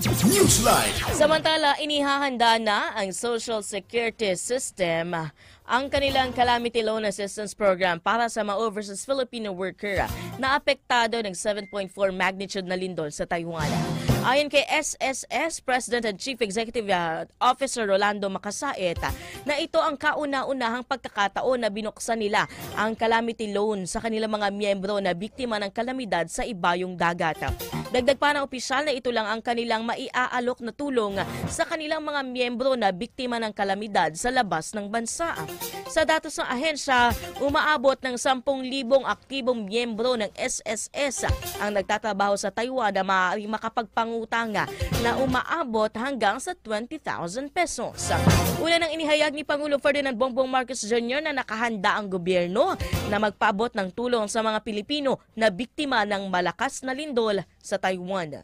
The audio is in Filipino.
Newsline. Samantala, inihahanda na ang Social Security System ang kanilang Calamity Loan Assistance Program para sa mga overseas Filipino worker na apektado ng 7.4 magnitude na lindol sa Taiwan. Ayon kay SSS President and Chief Executive Officer Rolando Macasait, na ito ang kauna-unahang pagkakataon na binuksan nila ang calamity loan sa kanilang mga miyembro na biktima ng kalamidad sa ibayong dagat. Dagdag pa ng opisyal na ito lang ang kanilang maiaalok na tulong sa kanilang mga miyembro na biktima ng kalamidad sa labas ng bansa. Sa datos ng ahensya, umaabot ng 10,000 aktibong miyembro ng SSS ang nagtatrabaho sa Taiwan na maaaring makapagpangutang na umaabot hanggang sa 20,000 pesos. Una nang inihayag ni Pangulo Ferdinand Bongbong Marcos Jr. na nakahanda ang gobyerno na magpaabot ng tulong sa mga Pilipino na biktima ng malakas na lindol sa Taiwan.